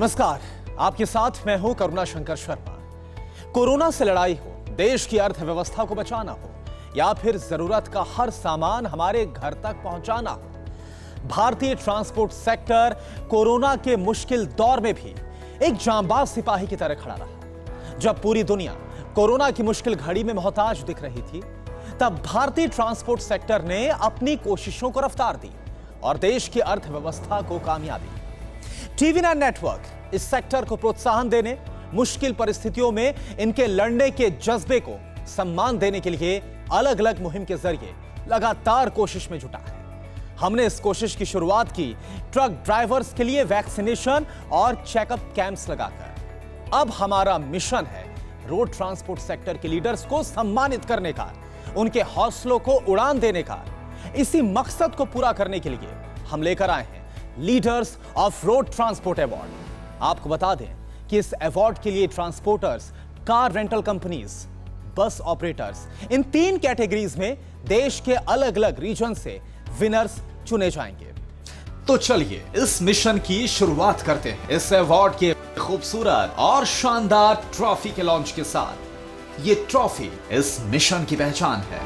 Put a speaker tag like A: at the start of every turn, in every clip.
A: नमस्कार, आपके साथ मैं हूं करुणा शंकर शर्मा। कोरोना से लड़ाई हो, देश की अर्थव्यवस्था को बचाना हो या फिर जरूरत का हर सामान हमारे घर तक पहुंचाना हो, भारतीय ट्रांसपोर्ट सेक्टर कोरोना के मुश्किल दौर में भी एक जांबाज सिपाही की तरह खड़ा रहा। जब पूरी दुनिया कोरोना की मुश्किल घड़ी में मोहताज दिख रही थी, तब भारतीय ट्रांसपोर्ट सेक्टर ने अपनी कोशिशों को रफ्तार दी और देश की अर्थव्यवस्था को कामयाबी। TV9 नेटवर्क इस सेक्टर को प्रोत्साहन देने, मुश्किल परिस्थितियों में इनके लड़ने के जज्बे को सम्मान देने के लिए अलग अलग मुहिम के जरिए लगातार कोशिश में जुटा है। हमने इस कोशिश की शुरुआत की ट्रक ड्राइवर्स के लिए वैक्सीनेशन और चेकअप कैंप्स लगाकर। अब हमारा मिशन है रोड ट्रांसपोर्ट सेक्टर के लीडर्स को सम्मानित करने का, उनके हौसलों को उड़ान देने का। इसी मकसद को पूरा करने के लिए हम लेकर आए हैं leaders of road transport award. आपको बता दें कि इस अवार्ड के लिए transporters, car rental companies, bus operators, इन 3 कैटेगरीज में देश के अलग अलग रीजन से विनर्स चुने जाएंगे। तो चलिए इस मिशन की शुरुआत करते हैं इस अवार्ड के खूबसूरत और शानदार ट्रॉफी के लॉन्च के साथ। ये ट्रॉफी इस मिशन की पहचान है।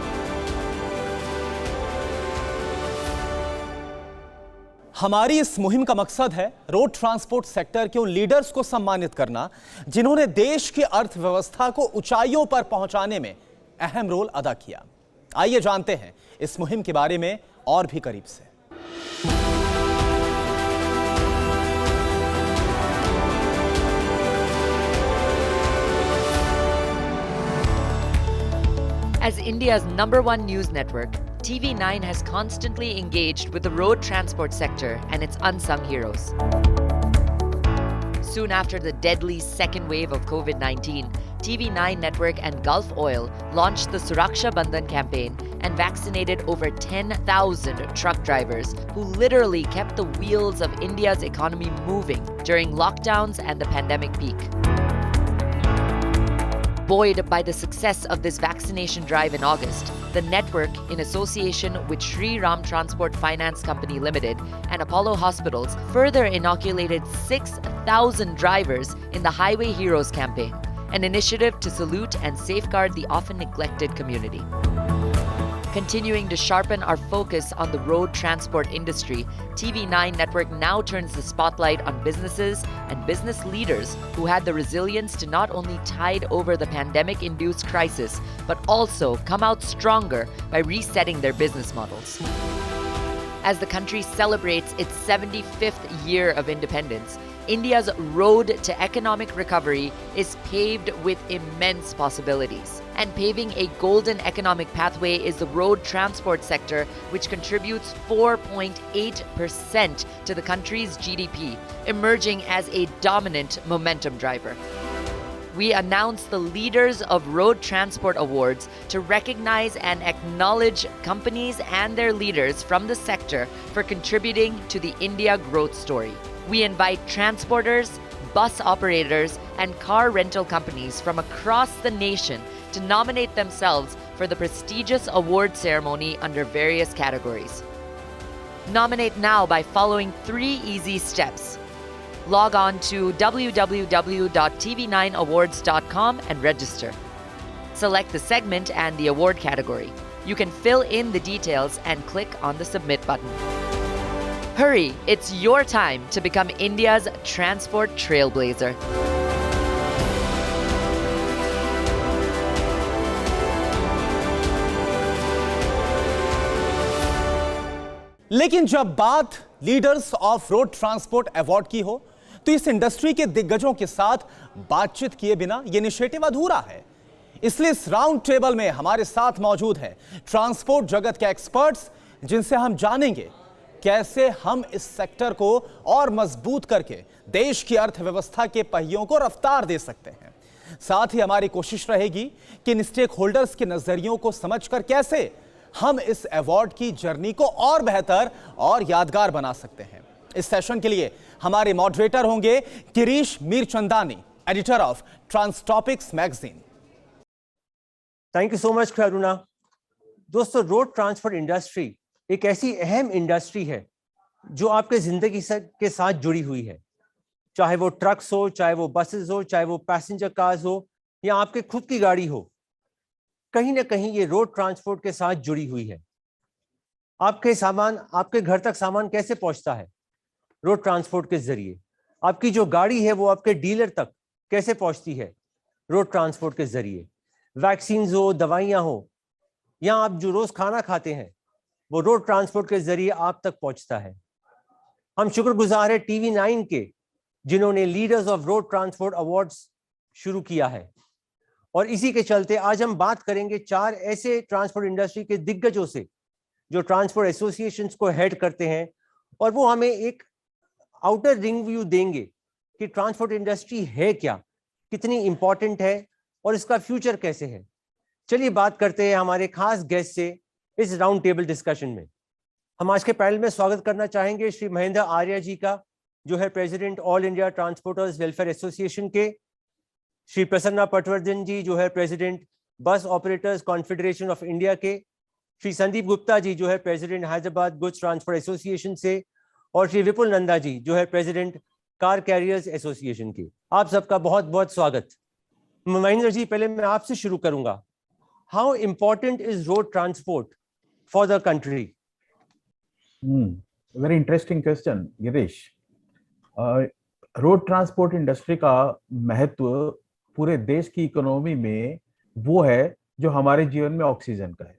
A: हमारी इस मुहिम का मकसद है रोड ट्रांसपोर्ट सेक्टर के उन लीडर्स को सम्मानित करना जिन्होंने देश की अर्थव्यवस्था को ऊंचाइयों पर पहुंचाने में अहम रोल अदा किया। आइए जानते हैं इस मुहिम के बारे में और भी करीब से।
B: As India's #1 news network, TV9 has constantly engaged with the road transport sector and its unsung heroes. Soon after the deadly second wave of COVID-19, TV9 Network and Gulf Oil launched the Suraksha Bandhan campaign and vaccinated over 10,000 truck drivers who literally kept the wheels of India's economy moving during lockdowns and the pandemic peak. Buoyed by the success of this vaccination drive in August, the network, in association with Shri Ram Transport Finance Company Limited and Apollo Hospitals, further inoculated 6,000 drivers in the Highway Heroes campaign, an initiative to salute and safeguard the often neglected community. Continuing to sharpen our focus on the road transport industry, TV9 Network now turns the spotlight on businesses and business leaders who had the resilience to not only tide over the pandemic-induced crisis, but also come out stronger by resetting their business models. As the country celebrates its 75th year of independence, India's road to economic recovery is paved with immense possibilities. And paving a golden economic pathway is the road transport sector, which contributes 4.8% to the country's GDP, emerging as a dominant momentum driver. We announce the Leaders of Road Transport Awards to recognize and acknowledge companies and their leaders from the sector for contributing to the India growth story. We invite transporters, bus operators, and car rental companies from across the nation to nominate themselves for the prestigious award ceremony under various categories. Nominate now by following 3 easy steps. Log on to www.tv9awards.com and register. Select the segment and the award category. You can fill in the details and click on the submit button. Hurry, it's your time to become India's transport trailblazer.
A: लेकिन जब बात leaders of road transport award की हो, तो इस industry के दिग्गजों के साथ बातचीत किए बिना यह इनिशिएटिव अधूरा है। इसलिए इस राउंड टेबल में हमारे साथ मौजूद हैं ट्रांसपोर्ट जगत के एक्सपर्ट्स, जिनसे हम जानेंगे कैसे हम इस सेक्टर को और मजबूत करके देश की अर्थव्यवस्था के पहियों को रफ्तार दे सकते हैं। साथ ही हमारी कोशिश रहेगी कि इन स्टेक होल्डर्स के नजरियों को समझकर कैसे हम इस अवार्ड की जर्नी को और बेहतर और यादगार बना सकते हैं। इस सेशन के लिए हमारे मॉडरेटर होंगे Girish Mirchandani, editor of Transtopics magazine.
C: Thank you so much Karuna. दोस्तों, रोड ट्रांसपोर्ट इंडस्ट्री एक ऐसी अहम इंडस्ट्री है जो आपके जिंदगी के साथ जुड़ी हुई है। चाहे वो ट्रक्स हो, चाहे वो बसेस हो, चाहे वो पैसेंजर कार्स हो, या आपके खुद की गाड़ी हो, कहीं ना कहीं ये रोड ट्रांसपोर्ट के साथ जुड़ी हुई है। आपके घर तक सामान कैसे पहुंचता है? रोड ट्रांसपोर्ट के जरिए। आपकी जो गाड़ी है वो आपके डीलर तक कैसे पहुंचती है? रोड ट्रांसपोर्ट के जरिए। वैक्सीन हो, दवाइयां हो, या आप जो रोज खाना खाते हैं वो रोड ट्रांसपोर्ट के जरिए आप तक पहुंचता है। हम शुक्रगुजार है टीवी 9 के, जिन्होंने leaders of road transport awards शुरू किया है। और इसी के चलते आज हम बात करेंगे 4 ऐसे ट्रांसपोर्ट इंडस्ट्री के दिग्गजों से जो ट्रांसपोर्ट एसोसिएशंस को हेड करते हैं, और वो हमें एक आउटर रिंग व्यू देंगे कि ट्रांसपोर्ट इंडस्ट्री है क्या, कितनी इंपॉर्टेंट है और इसका फ्यूचर कैसे है। चलिए बात करते हैं हमारे खास गेस्ट से इस राउंड टेबल डिस्कशन में। हम आज के पैनल में स्वागत करना चाहेंगे श्री महेंद्र आर्य जी का, जो है president all India transporters welfare association के। श्री प्रसन्ना पटवर्धन जी, जो है president bus operators confederation of India के। श्री संदीप गुप्ता जी, जो है president Hyderabad goods transport association से। और श्री विपुल नंदा जी, जो है प्रेसिडेंट कार कैरियर्स एसोसिएशन के। आप सबका बहुत बहुत स्वागत। महेंद्र जी, पहले मैं आपसे शुरू करूंगा। How important is road transport for the country?
D: Very interesting question Girish. Road transport industry का महत्व पूरे देश की इकोनॉमी में वो है जो हमारे जीवन में ऑक्सीजन का है।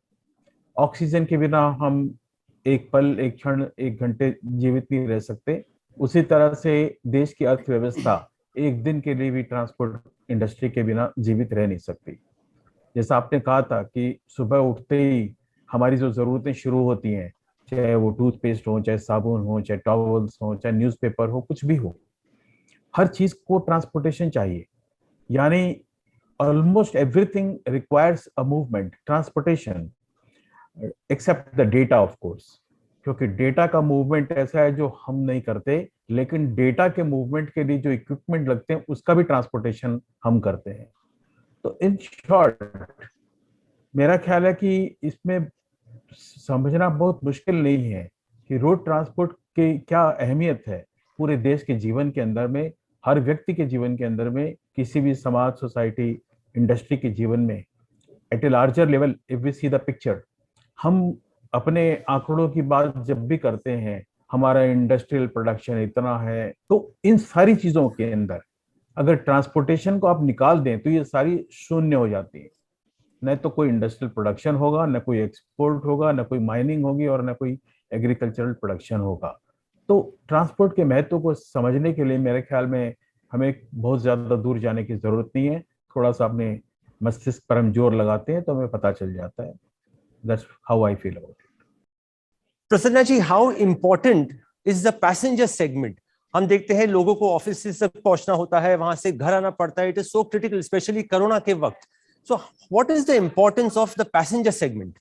D: ऑक्सीजन के बिना हम एक पल, एक क्षण, एक घंटे जीवित नहीं रह सकते। उसी तरह से देश की अर्थव्यवस्था एक दिन के लिए भी ट्रांसपोर्ट इंडस्ट्री के बिना जीवित रह नहीं सकती। जैसा आपने कहा था कि सुबह उठते ही हमारी जो जरूरतें शुरू होती हैं, चाहे वो टूथपेस्ट हो, चाहे साबुन हो, चाहे टॉवल्स हो, चाहे न्यूज़पेपर हो, कुछ भी हो, हर चीज को ट्रांसपोर्टेशन चाहिए। यानी almost everything requires a movement, transportation, except the data of course, क्योंकि डेटा का मूवमेंट ऐसा है जो हम नहीं करते, लेकिन डेटा के मूवमेंट के लिए जो इक्विपमेंट लगते हैं उसका भी ट्रांसपोर्टेशन हम करते हैं। तो इन शॉर्ट मेरा ख्याल है कि इसमें समझना बहुत मुश्किल नहीं है कि रोड ट्रांसपोर्ट की क्या अहमियत है पूरे देश के जीवन के अंदर में, हर व्यक्ति के जीवन के अंदर में, किसी भी समाज, सोसाइटी, इंडस्ट्री के जीवन में। At a larger level if we see the picture, हम अपने आंकड़ों की बात जब भी करते हैं, हमारा इंडस्ट्रियल प्रोडक्शन इतना है, तो इन सारी चीजों के अंदर अगर ट्रांसपोर्टेशन को आप निकाल दें तो ये सारी शून्य हो जाती है। न तो कोई इंडस्ट्रियल प्रोडक्शन होगा, न कोई एक्सपोर्ट होगा, न कोई माइनिंग होगी, और न कोई एग्रीकल्चरल प्रोडक्शन होगा। तो ट्रांसपोर्ट के महत्व को समझने के लिए मेरे ख्याल में हमें बहुत ज्यादा दूर जाने की जरूरत नहीं है। थोड़ा सा अपने मस्तिष्क पर हम जोर लगाते हैं तो हमें पता चल जाता है। That's how I feel about it.
C: Prasanna ji, how important is the passenger segment? हम देखते हैं लोगों को ऑफिस तक पहुंचना होता है, वहां से घर आना पड़ता है। It is so critical, specially corona के वक्त। So what is the importance of the passenger segment?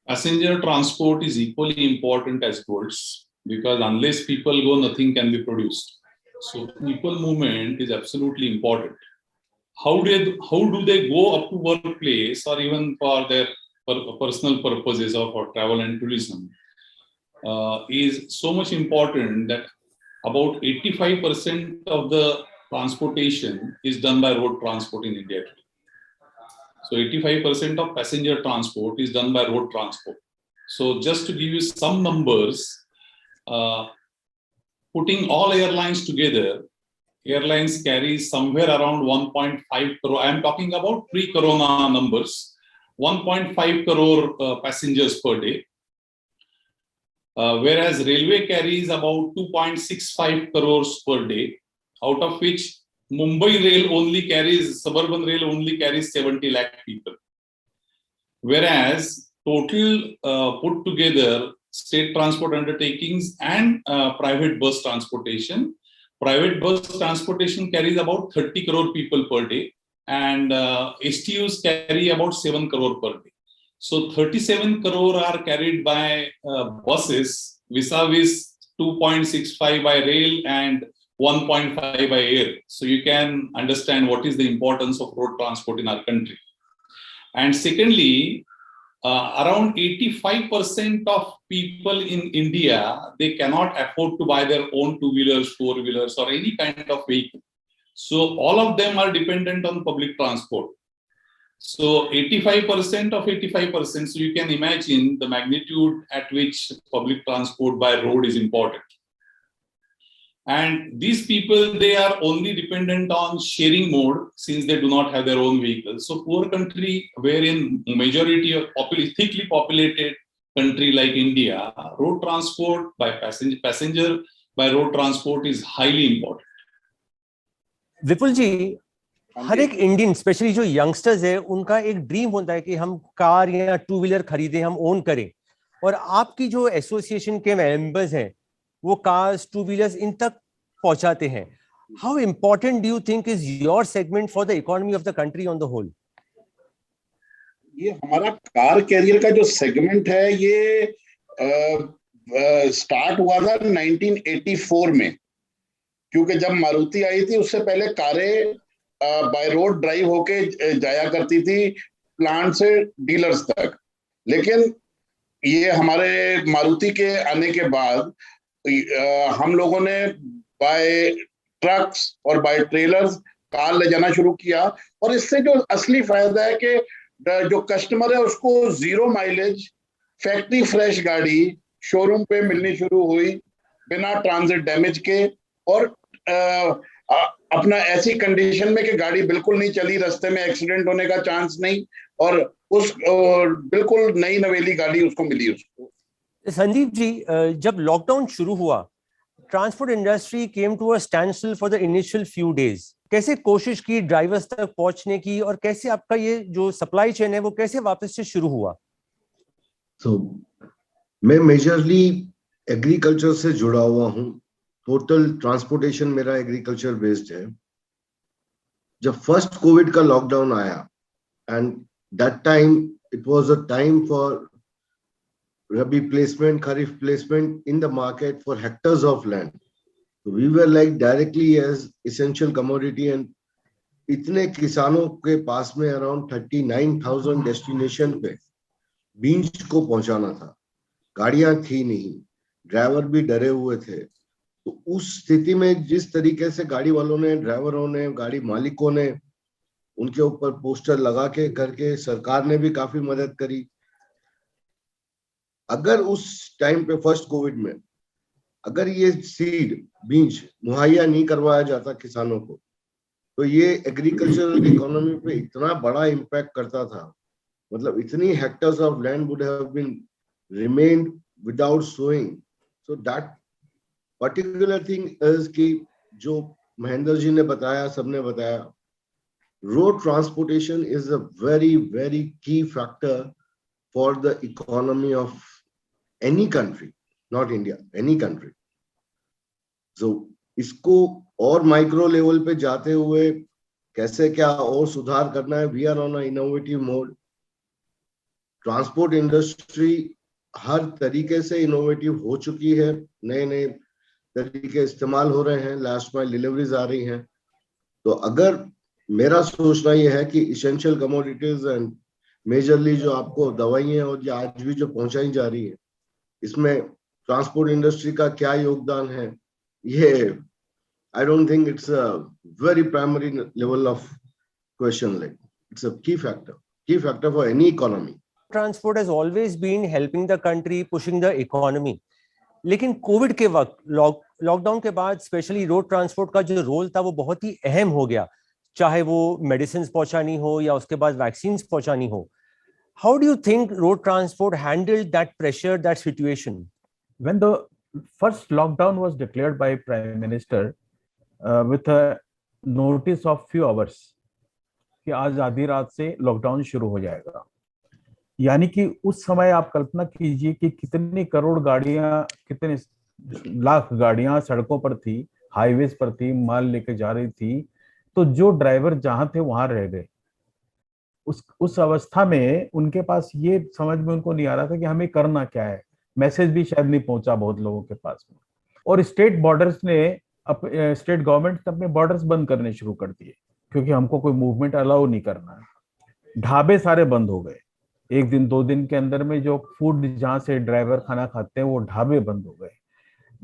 E: Passenger transport is equally important as goods, because unless people go, nothing can be produced. So people movement is absolutely important. How do they go up to workplace or even for their personal purposes or for travel and tourism is so much important that about 85% of the transportation is done by road transport in India today. So 85% of passenger transport is done by road transport. So just to give you some numbers, putting all airlines together, airlines carry somewhere around 1.5 crore. I am talking about pre-corona numbers. 1.5 crore passengers per day, whereas railway carries about 2.65 crores per day, out of which Mumbai rail only carries, suburban rail only carries 70 lakh people. Whereas total put together state transport undertakings and private bus transportation carries about 30 crore people per day, and STUs carry about 7 crore per day. So 37 crore are carried by buses, vis-a-vis 2.65 by rail and 1.5 by air. So you can understand what is the importance of road transport in our country. And secondly, around 85% of people in India, they cannot afford to buy their own two-wheelers, four-wheelers, or any kind of vehicle. So all of them are dependent on public transport. So 85% of 85%, so you can imagine the magnitude at which public transport by road is important. And these people, they are only dependent on sharing mode since they do not have their own vehicles. So poor country, wherein majority of thickly populated country like India, road transport by passenger by road transport is highly important.
C: विपुल जी, हर एक Indian specially जो youngsters है उनका एक dream होता है कि हम car या टू व्हीलर खरीदें, हम ओन करें, और आपकी जो एसोसिएशन के मेंबर्स हैं वो कार्स टू व्हीलर्स इन तक पहुंचाते हैं. How important do you think is your segment for the economy of the country on the whole?
F: ये हमारा कार कैरियर का जो सेगमेंट है ये स्टार्ट हुआ था 1984 में, क्योंकि जब मारुति आई थी उससे पहले कारें बाय रोड ड्राइव होके जाया करती थी प्लांट से डीलर्स तक. लेकिन ये हमारे मारुति के आने के बाद हम लोगों ने बाय ट्रक्स और बाय ट्रेलर्स कार ले जाना शुरू किया. और इससे जो असली फायदा है कि जो कस्टमर है उसको 0 माइलेज फैक्ट्री फ्रेश गाड़ी शोरूम पे मिलनी शुरू हुई बिना ट्रांजिट डैमेज के, और अपना ऐसी कंडीशन में कि गाड़ी बिल्कुल नहीं चली, रास्ते में एक्सीडेंट होने का चांस नहीं, और उस बिल्कुल नई नवेली गाड़ी उसको मिली उसको.
C: संदीप जी, जब लॉकडाउन शुरू हुआ, transport industry came to a standstill for the initial few days. कैसे कोशिश की ड्राइवर्स तक पहुंचने की, और कैसे आपका ये जो सप्लाई चेन है वो कैसे वापस से शुरू हुआ?
G: मैं मेजरली एग्रीकल्चर से जुड़ा हुआ हूँ. टोटल ट्रांसपोर्टेशन मेरा एग्रीकल्चर बेस्ड है. जब फर्स्ट कोविड का लॉकडाउन आया, and that time it was a time for rabi placement, kharif placement in the market for hectares of land. We were like directly as essential commodity, and इतने किसानों के पास में around 39,000 destination पे बीज को पहुंचाना था. गाड़ियां थी नहीं, ड्राइवर भी डरे हुए थे. तो उस स्थिति में जिस तरीके से गाड़ी वालों ने, ड्राइवरों ने, गाड़ी मालिकों ने उनके ऊपर पोस्टर लगा के करके, सरकार ने भी काफी मदद करी. अगर उस टाइम पे फर्स्ट कोविड में अगर ये सीड बीज मुहैया नहीं करवाया जाता किसानों को, तो ये एग्रीकल्चरल इकोनॉमी पे इतना बड़ा इम्पैक्ट करता था. मतलब इतनी hectares of land would have been remained without sowing. So that particular thing is कि जो महेंद्र जी ने बताया, सबने बताया, road transportation is a very very key factor for the economy of any country, not India, any country. So इसको और micro level पे जाते हुए कैसे क्या और सुधार करना है, we are on a innovative mode. Transport industry हर तरीके से इनोवेटिव हो चुकी है, नए नए तरीके इस्तेमाल हो रहे हैं, लास्ट माइल डिलीवरीज आ रही हैं. तो अगर मेरा सोचना यह है कि इसेंशियल कमोडिटीज एंड मेजरली जो आपको दवाइयां और जो आज भी जो पहुंचाई जा रही है, इसमें ट्रांसपोर्ट इंडस्ट्री का क्या योगदान है, ये I don't think it's a very primary level of question. Like it's a key factor for any economy.
C: Transport has always been helping the country, pushing the economy. लेकिन कोविड के वक्त, lockdown के बाद स्पेशली रोड ट्रांसपोर्ट का जो role था वो बहुत ही अहम हो गया, चाहे वो मेडिसिन पहुंचानी हो या उसके बाद वैक्सीन पहुंचानी हो. How do you think road transport handled that pressure, that situation?
D: When the first lockdown was declared by Prime Minister with a notice of few hours कि आज आधी रात से लॉकडाउन शुरू हो जाएगा, यानी कि उस समय आप कल्पना कीजिए कि कितनी करोड़ गाड़ियां, कितने लाख गाड़ियां सड़कों पर थी, हाईवेज पर थी, माल लेके जा रही थी. तो जो ड्राइवर जहां थे वहां रह गए. उस अवस्था में उनके पास ये समझ में उनको नहीं आ रहा था कि हमें करना क्या है. मैसेज भी शायद नहीं पहुंचा बहुत लोगों के पास में. और स्टेट गवर्नमेंट ने अपने बॉर्डर्स बंद करने शुरू कर दिए, क्योंकि हमको कोई मूवमेंट अलाउ नहीं करना है. ढाबे सारे बंद हो गए, एक दिन 2 दिन के अंदर में जो फूड जहाँ से ड्राइवर खाना खाते हैं वो ढाबे बंद हो गए।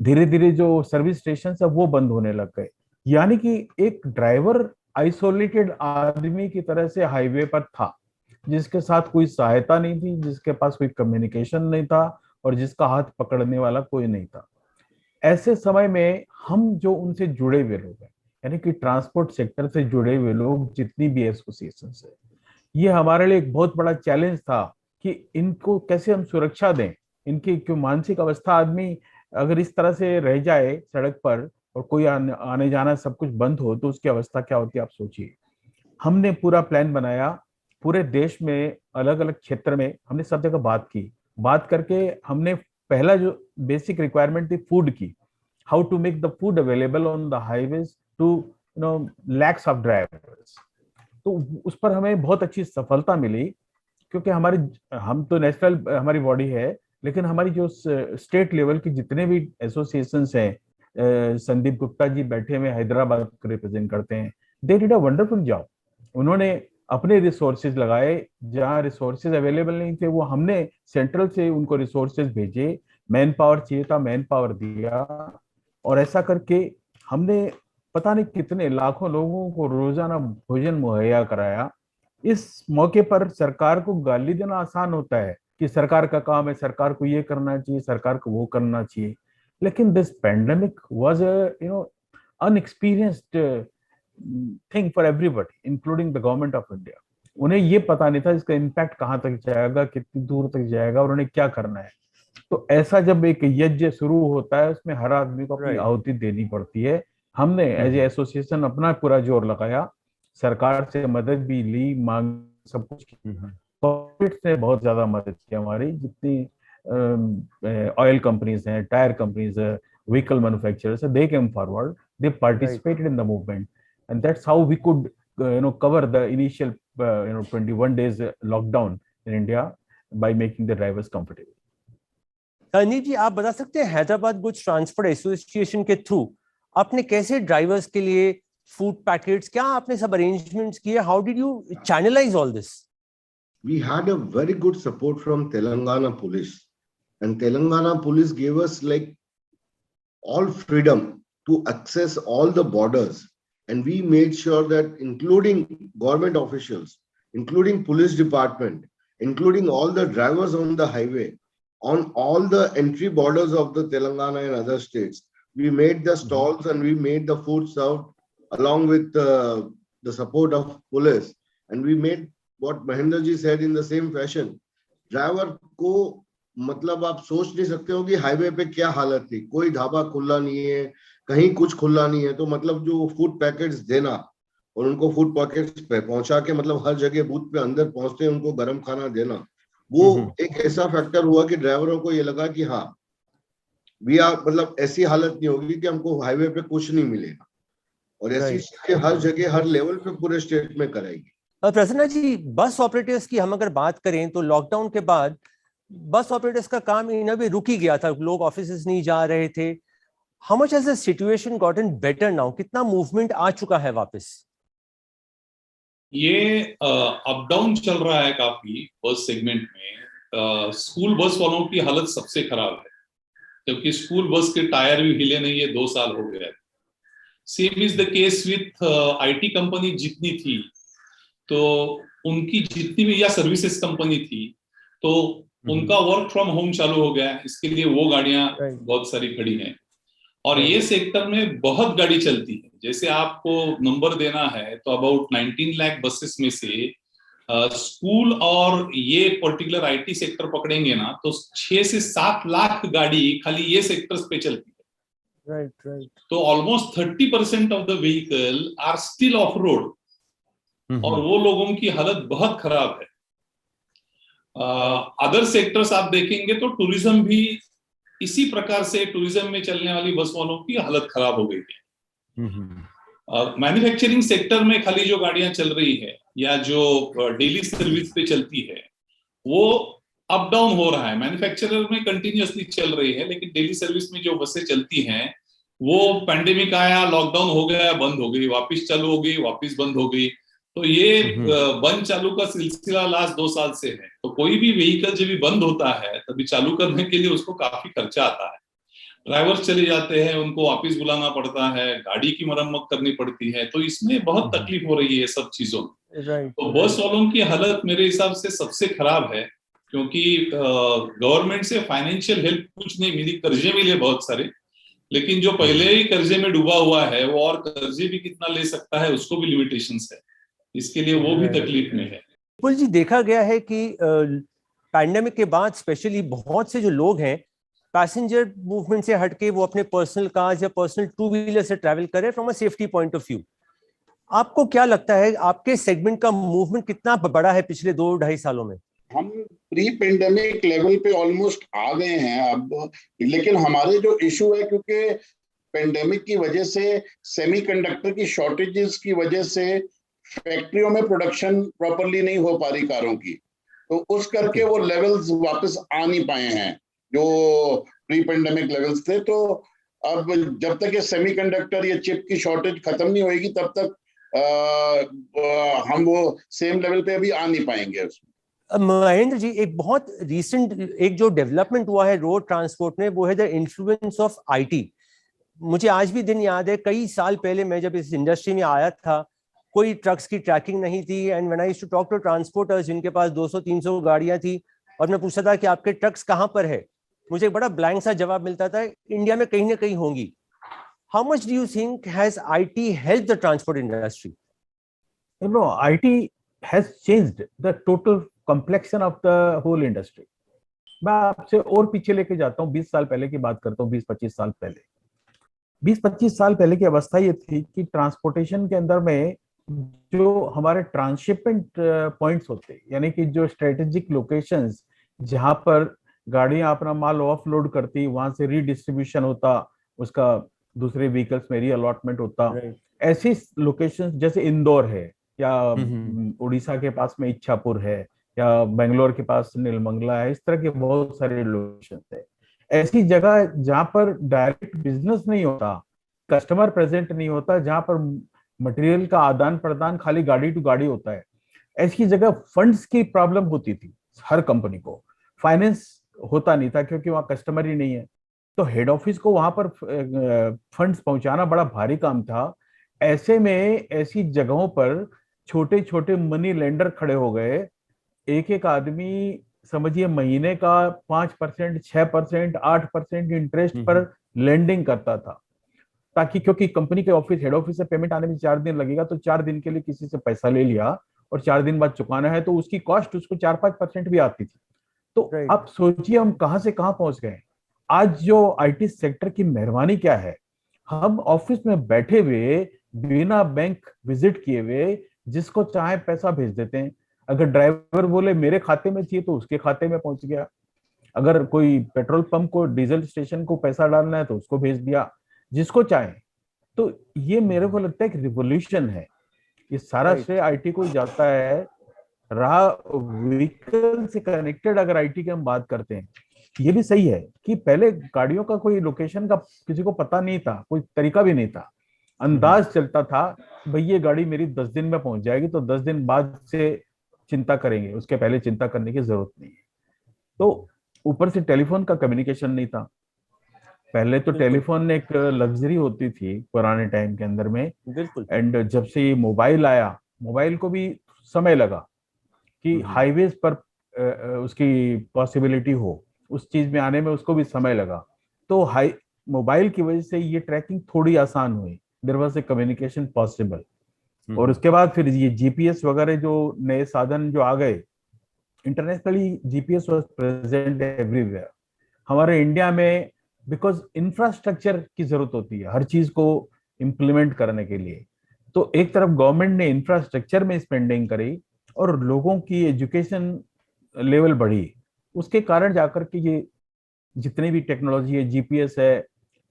D: धीरे धीरे जो सर्विस स्टेशन है वो बंद होने लग गए। यानी कि एक ड्राइवर आइसोलेटेड आदमी की तरह से हाईवे पर था, जिसके साथ कोई सहायता नहीं थी, जिसके पास कोई कम्युनिकेशन नहीं था और जिसका हाथ पकड़ने वाला कोई नहीं था। ऐसे समय में हम जो उनसे जुड़े हुए लोग हैं, यानी कि ट्रांसपोर्ट सेक्टर से जुड़े हुए लोग, जितनी भी एसोसिएशन है, ये हमारे लिए एक बहुत बड़ा चैलेंज था कि इनको कैसे हम सुरक्षा दें। इनकी क्यों मानसिक अवस्था, आदमी अगर इस तरह से रह जाए सड़क पर और कोई आने जाना सब कुछ बंद हो तो उसकी अवस्था क्या होती है, आप सोचिए। हमने पूरा प्लान बनाया, पूरे देश में अलग अलग क्षेत्र में हमने सब जगह बात करके हमने पहला जो बेसिक रिक्वायरमेंट थी फूड की, how to make the food available on the highways to lakhs of drivers, तो उस पर हमें बहुत अच्छी सफलता मिली। क्योंकि हम तो नेशनल हमारी बॉडी है, लेकिन हमारी जो स्टेट लेवल की जितने भी एसोसिएशंस हैं, संदीप गुप्ता जी बैठे हुए हैदराबाद को रिप्रेजेंट करते हैं, they did a wonderful job. उन्होंने अपने रिसोर्सेज लगाए, जहाँ रिसोर्सेज अवेलेबल नहीं थे वो हमने सेंट्रल से उनको रिसोर्सेज भेजे, मैन पावर चाहिए था मैन पावर दिया, और ऐसा करके हमने पता नहीं कितने लाखों लोगों को रोजाना भोजन मुहैया कराया। इस मौके पर सरकार को गाली देना आसान होता है कि सरकार का काम है, सरकार को ये करना चाहिए, सरकार को वो करना चाहिए, लेकिन this pandemic was inexperienced thing for everybody including the government of India. उन्हें ये पता नहीं था इसका इम्पैक्ट कहाँ तक जाएगा, कितनी दूर तक जाएगा और उन्हें क्या करना है। तो ऐसा जब एक यज्ञ शुरू होता है उसमें हर आदमी को अपनी आहुति देनी पड़ती है। हमने एज ए एसोसिएशन अपना पूरा जोर लगाया, सरकार से मदद भी ली, मांग सब कुछ की। कॉर्पोरेट ने बहुत ज्यादा मदद की हमारी, जितनी ऑयल कंपनीज हैं, टायर कंपनीज है, vehicle manufacturers, they came forward, they participated in the movement and that's how we could cover the initial 21 days lockdown in India by making the drivers comfortable.
C: Sandeep ji, आप बता सकते हैं Hyderabad goods transport association के through आपने कैसे drivers के लिए food packets, क्या आपने सब अरेंजमेंट्स किए? How did you channelise all this?
G: We had a very good support from Telangana police, and Telangana police gave us like all freedom to access all the borders, and we made sure that including government officials, including police department, including all the drivers on the highway, on all the entry borders of the Telangana and other states, we made the stalls and we made the food served along with the support of police, and we made what Mahendra ji said in the same fashion. Driver को मतलब आप सोच नहीं सकते हो कि highway पे क्या हालत थी, कोई ढाबा खुला नहीं है, कहीं कुछ खुला नहीं है, तो मतलब जो फूड पैकेट्स देना और उनको फूड पैकेट्स पे पहुंचा के मतलब हर जगह बूथ पे अंदर पहुंचते उनको गर्म खाना देना, वो एक ऐसा फैक्टर हुआ कि ड्राइवरों को ये लगा कि हाँ वी आर, मतलब ऐसी हालत नहीं होगी कि हमको हाईवे पे कुछ नहीं मिलेगा, और ऐसी चीजें हर जगह हर लेवल पे पूरे स्टेट में कराएगी।
C: प्रसन्ना जी, बस ऑपरेटर्स की हम अगर बात करें तो लॉकडाउन के बाद बस ऑपरेटर्स का काम इन अभी रुक ही गया था, लोग ऑफिसेस नहीं जा रहे थे। How much has the situation gotten better now? कितना मूवमेंट आ चुका है वापस?
E: ये अप डाउन चल रहा है काफी बस सेगमेंट में। स्कूल बस वालों की हालत सबसे खराब है, क्योंकि स्कूल बस के टायर भी हिले नहीं है, 2 साल हो गए। Same is the case with IT company जितनी थी, तो उनकी जितनी भी या सर्विसेज कंपनी थी, तो उनका वर्क फ्रॉम होम चालू हो गया। इसके लिए वो गाड़ियां बहुत सारी खड़ी हैं, और ये सेक्टर में बहुत गाड़ी चलती है। जैसे आपको नंबर देना है तो अबाउट 19 लाख बसेस में से स्कूल और ये पर्टिकुलर आईटी सेक्टर पकड़ेंगे ना तो 6 से 7 लाख गाड़ी खाली ये सेक्टर्स पे चलती है।
C: राइट।
E: तो almost 30% of the vehicle are still off road, और वो लोगों की हालत बहुत खराब है। अदर सेक्टर्स आप देखेंगे तो टूरिज्म भी इसी प्रकार से, टूरिज्म में चलने वाली बस वालों की हालत खराब हो गई है। मैन्युफैक्चरिंग सेक्टर में खाली जो गाड़ियां चल रही है या जो डेली सर्विस पे चलती है वो अप डाउन हो रहा है। मैन्युफैक्चरर में कंटिन्यूअसली चल रही है, लेकिन डेली सर्विस में जो बसें चलती हैं वो पैंडेमिक आया, लॉकडाउन हो गया, बंद हो गई, वापस चालू हो गई, वापस बंद हो गई। तो ये बंद चालू का सिलसिला लास्ट 2 साल से है। तो कोई भी व्हीकल जब भी बंद होता है तभी चालू करने के लिए उसको काफी खर्चा आता है, ड्राइवर्स चले जाते हैं, उनको वापस बुलाना पड़ता है, गाड़ी की मरम्मत करनी पड़ती है, तो इसमें बहुत तकलीफ हो रही है सब चीजों में। तो बस वालों की हालत मेरे हिसाब से सबसे खराब है, क्योंकि गवर्नमेंट से फाइनेंशियल हेल्प कुछ नहीं मिली, कर्जे मिले बहुत सारे, लेकिन जो पहले ही कर्जे में डूबा हुआ है वो और कर्जे भी कितना ले सकता है उसको भी लिमिटेशंस है, इसके लिए वो भी तकलीफ में है।
C: विपुल जी, देखा गया है कि पैंडेमिक के बाद स्पेशली बहुत से जो लोग हैं पैसेंजर मूवमेंट से हटके वो अपने पर्सनल कार्स या पर्सनल टू व्हीलर से ट्रैवल करें from a safety point of view. आपको क्या लगता है आपके सेगमेंट का मूवमेंट कितना बड़ा है पिछले 2-2.5 सालों में?
F: हम प्री पेंडेमिक लेवल पे ऑलमोस्ट आ गए हैं अब, लेकिन हमारे जो इशू है, क्योंकि पेंडेमिक की वजह से, सेमीकंडक्टर की शॉर्टेजेस की वजह से फैक्ट्रियों में प्रोडक्शन प्रॉपरली नहीं हो पा रही कारों की, तो उस करके वो लेवल्स वापस आ नहीं पाए हैं जो प्री पेंडेमिक लेवल्स थे। तो अब जब तक ये सेमीकंडक्टर या चिप की शॉर्टेज खत्म नहीं होगी तब तक हम वो सेम लेवल पे अभी आ नहीं पाएंगे उसमें।
C: महेंद्र जी, एक बहुत रीसेंट एक जो डेवलपमेंट हुआ है रोड ट्रांसपोर्ट में, वो है द इन्फ्लुएंस ऑफ आईटी। मुझे आज भी दिन याद है, कई साल पहले मैं जब इस इंडस्ट्री में आया था, कोई ट्रक्स की ट्रैकिंग नहीं थी, and when I used to talk to transporters जिनके पास 200-300 गाड़ियां थी और मैं पूछता था कि आपके ट्रक्स कहाँ पर है, मुझे बड़ा ब्लैंक सा जवाब मिलता था, इंडिया में कहीं ना कहीं होंगी। How much do you think has IT helped the transport industry?
D: You know, IT has changed the total complexion of the whole industry. मैं आपसे और पीछे लेके जाता हूँ, 20 साल पहले की बात करता हूँ, 20-25 साल पहले। 20-25 साल पहले की अवस्था ये थी कि ट्रांसपोर्टेशन के अंदर में जो हमारे ट्रांसशिपमेंट पॉइंट्स होते, यानी कि जो स्ट्रेटेजिक लोकेशंस जहां पर गाड़ियां अपना माल ऑफलोड करती, वहां से रीडिस्ट्रीब्यूशन होता, उसका दूसरे व्हीकल्स में रीअलॉटमेंट होता, ऐसी लोकेशंस जैसे इंदौर है, या उड़ीसा के पास में इच्छापुर है, या बेंगलोर के पास नीलमंगला है, इस तरह के बहुत सारे लोकेशंस है। ऐसी जगह जहां पर डायरेक्ट बिजनेस नहीं होता, कस्टमर प्रेजेंट नहीं होता, जहां पर मटेरियल का आदान प्रदान खाली गाड़ी टू गाड़ी होता है, ऐसी जगह फंड्स की प्रॉब्लम होती थी। हर कंपनी को फाइनेंस होता नहीं था क्योंकि वहां कस्टमर ही नहीं है, तो हेड ऑफिस को वहां पर फंड्स पहुंचाना बड़ा भारी काम था। ऐसे में ऐसी जगहों पर छोटे छोटे मनी लेंडर खड़े हो गए। एक एक आदमी समझिए महीने का 5%, 6%, 8% इंटरेस्ट पर लेंडिंग करता था, ताकि क्योंकि कंपनी के ऑफिस हेड ऑफिस से पेमेंट आने में 4 दिन लगेगा, तो 4 दिन के लिए किसी से पैसा ले लिया और 4 दिन बाद चुकाना है, तो उसकी कॉस्ट उसको 4-5% भी आती थी। तो आप सोचिए हम कहां से कहां पहुंच गए। आज जो आईटी सेक्टर की मेहरबानी क्या है, हम ऑफिस में बैठे हुए बिना बैंक विजिट किए हुए जिसको चाहे पैसा भेज देते हैं। अगर ड्राइवर बोले मेरे खाते में चाहिए तो उसके खाते में पहुंच गया, अगर कोई पेट्रोल पंप को, डीजल स्टेशन को पैसा डालना है तो उसको भेज दिया, जिसको चाहे। तो ये मेरे को लगता है कि रिवोल्यूशन है, ये सारा श्रेय आईटी को जाता है। रहा व्हीकल से कनेक्टेड, अगर आईटी की हम बात करते हैं, ये भी सही है कि पहले गाड़ियों का कोई लोकेशन का किसी को पता नहीं था, कोई तरीका भी नहीं था, अंदाज चलता था भाई ये गाड़ी मेरी 10 दिन में पहुंच जाएगी, तो 10 दिन बाद से चिंता करेंगे, उसके पहले चिंता करने की जरूरत नहीं है। तो ऊपर से टेलीफोन का कम्युनिकेशन नहीं था। पहले तो टेलीफोन एक लग्जरी होती थी पुराने टाइम के अंदर में, एंड जब से ये मोबाइल आया, मोबाइल को भी समय लगा कि हाईवेज पर उसकी पॉसिबिलिटी हो, उस चीज में आने में उसको भी समय लगा। तो मोबाइल की वजह से ये ट्रैकिंग थोड़ी आसान हुई, there was a communication possible. और उसके बाद फिर ये जीपीएस वगैरह जो नए साधन जो आ गए, internationally GPS was present everywhere. हमारे इंडिया में बिकॉज इंफ्रास्ट्रक्चर की जरूरत होती है हर चीज को इम्प्लीमेंट करने के लिए, तो एक तरफ गवर्नमेंट ने इंफ्रास्ट्रक्चर में स्पेंडिंग करी और लोगों की एजुकेशन लेवल बढ़ी, उसके कारण जाकर के ये जितनी भी टेक्नोलॉजी है, जीपीएस है,